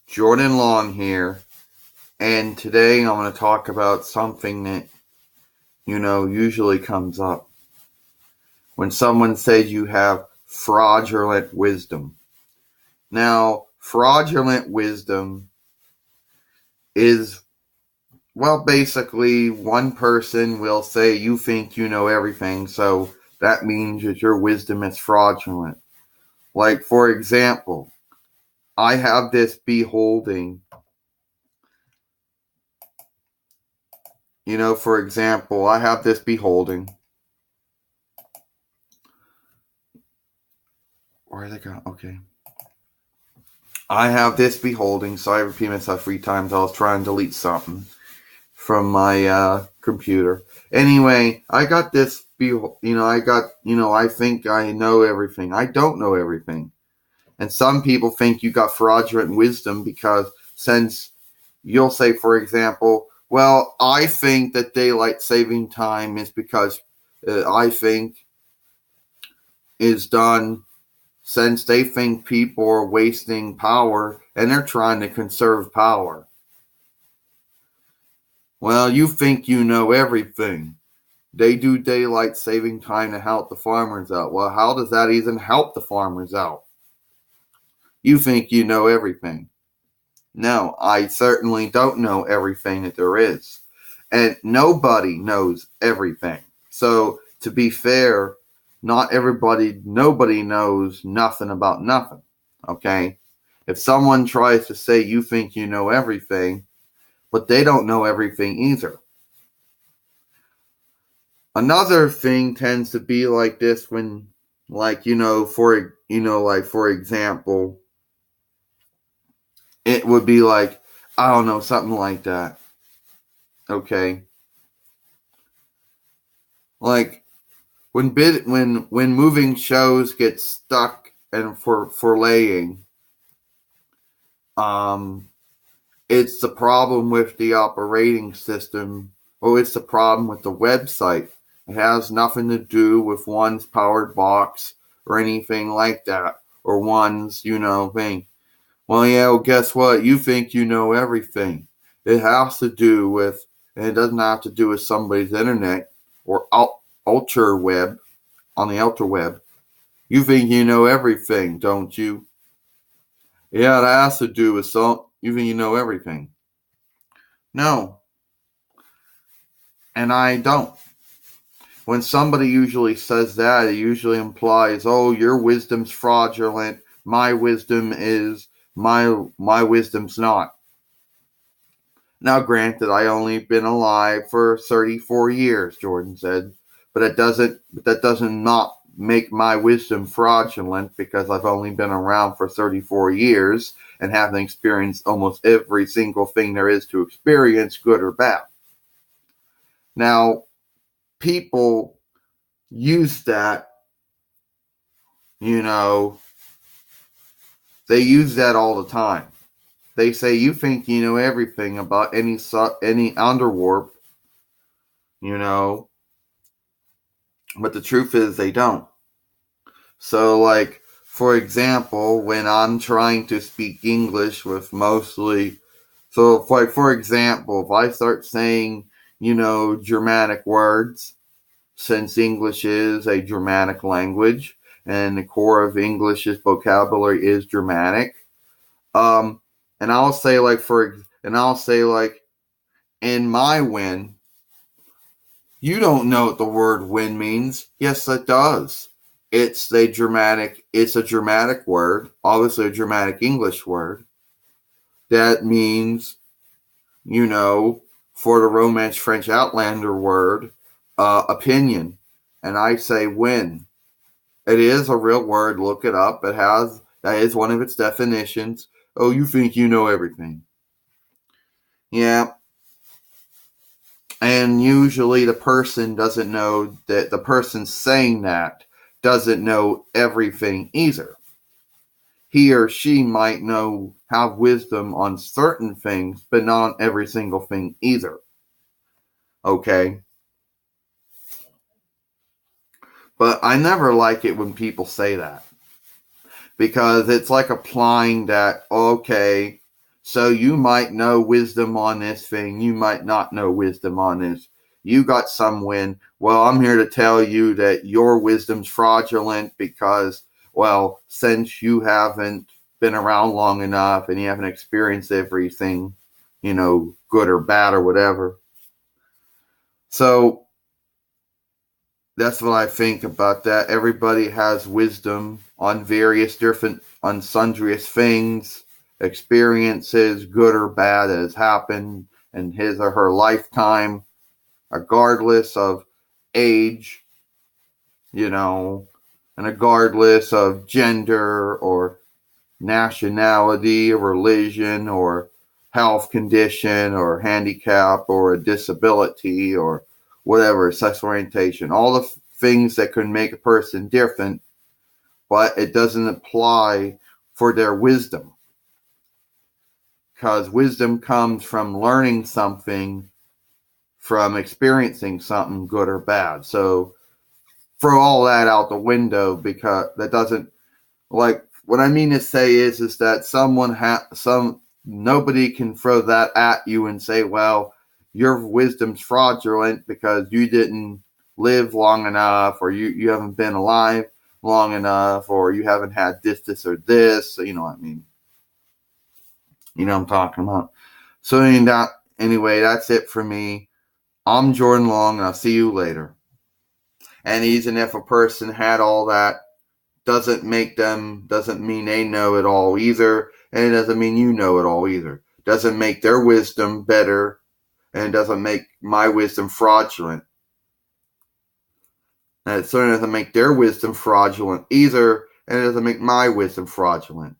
Jordan Long here, and today I'm going to talk about something that, usually comes up when someone says you have fraudulent wisdom. Now, fraudulent wisdom is, well, basically one person will say you think you know everything, so that means that your wisdom is fraudulent. Like, for example, I have this beholding. For example, I have this beholding. Where did it go? Okay. I have this beholding. Sorry, I repeat myself 3 times. I was trying to delete something from my computer. Anyway, I got this. I think I know everything. I don't know everything. And some people think you got fraudulent wisdom because since you'll say, for example, well, I think that daylight saving time is because I think is done since they think people are wasting power and they're trying to conserve power. Well, you think you know everything. They do daylight saving time to help the farmers out. Well, how does that even help the farmers out? You think you know everything. No, I certainly don't know everything that there is. And nobody knows everything. So, to be fair, nobody knows nothing about nothing. Okay? If someone tries to say you think you know everything, but they don't know everything either. Another thing tends to be like this when, for example, it would be like, I don't know, something like that. Okay? Like, when moving shows get stuck and for laying, it's the problem with the operating system, or it's the problem with the website. It has nothing to do with one's powered box or anything like that, or one's thing. Well, yeah, well, guess what? You think you know everything. It has to do with, and it doesn't have to do with somebody's internet or ultra web. On the ultra web. You think you know everything, don't you? Yeah, that has to do with you think you know everything. No. And I don't. When somebody usually says that, it usually implies, oh, your wisdom's fraudulent, my wisdom's not. Now, granted, I only been alive for 34 years, Jordan said, but that doesn't not make my wisdom fraudulent because I've only been around for 34 years and haven't experienced almost every single thing there is to experience, good or bad. Now, people use that, they use that all the time. They say, you think you know everything about any underwarp, but the truth is they don't. So, like, for example, when I'm trying to speak English with for example, if I start saying, Germanic words, since English is a Germanic language, and the core of English's vocabulary is Germanic, and I'll say in my win, you don't know what the word win means. Yes, it does. It's a Germanic word, obviously a Germanic English word, that means, for the Romance French Outlander word, opinion. And I say win. It is a real word, look it up. That is one of its definitions. Oh, you think you know everything. Yeah. And usually the person doesn't know that the person saying that doesn't know everything either. He or she might have wisdom on certain things, but not on every single thing either. Okay? But I never like it when people say that. because it's like applying that, okay, so you might know wisdom on this thing, you might not know wisdom on this. You got some win. Well, I'm here to tell you that your wisdom's fraudulent because, well, since you haven't been around long enough and you haven't experienced everything, good or bad or whatever. So that's what I think about that. Everybody has wisdom on various different, on sundriest things, experiences, good or bad, that has happened in his or her lifetime, regardless of age, and regardless of gender or nationality or religion or health condition or handicap or a disability or whatever, sexual orientation, all the things that could make a person different, but it doesn't apply for their wisdom. Because wisdom comes from learning something, from experiencing something good or bad. So throw all that out the window, because that doesn't, like, what I mean to say is that nobody can throw that at you and say, well, your wisdom's fraudulent because you didn't live long enough, or you haven't been alive long enough, or you haven't had this or this. So, you know what I mean? You know what I'm talking about. So anyway, that's it for me. I'm Jordan Long, and I'll see you later. And even if a person had all that, doesn't mean they know it all either, and it doesn't mean you know it all either. Doesn't make their wisdom better, and it doesn't make my wisdom fraudulent. And it certainly doesn't make their wisdom fraudulent either, and it doesn't make my wisdom fraudulent.